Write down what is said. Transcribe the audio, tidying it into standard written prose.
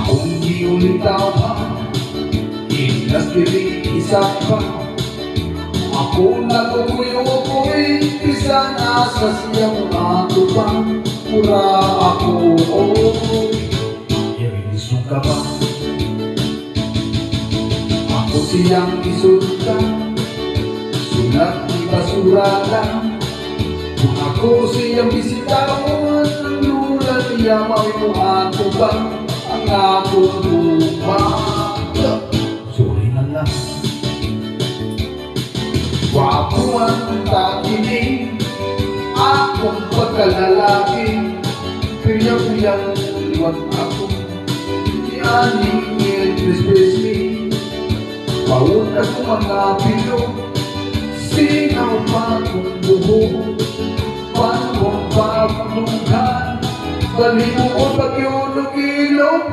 Akong giulitaw inas isa pa. Ako nagukuyo-kuy isa na sa siyang atubang. Pura ako iriso ka ba? Ako siyang isultan, sulat di basura lang. Kung ako siyang bisitawan, ang lula niya maunuhan ba ang akong lupa. Sorry na lang. Wapo ang takinig, akong pagkalalaki. Piyak-piyak liwat ako, yaning il-express me. Bawon ako mga pilo, sinaw pa kong buho. Paano kong papulungkan, bali mo ko pag-iulog-ilog.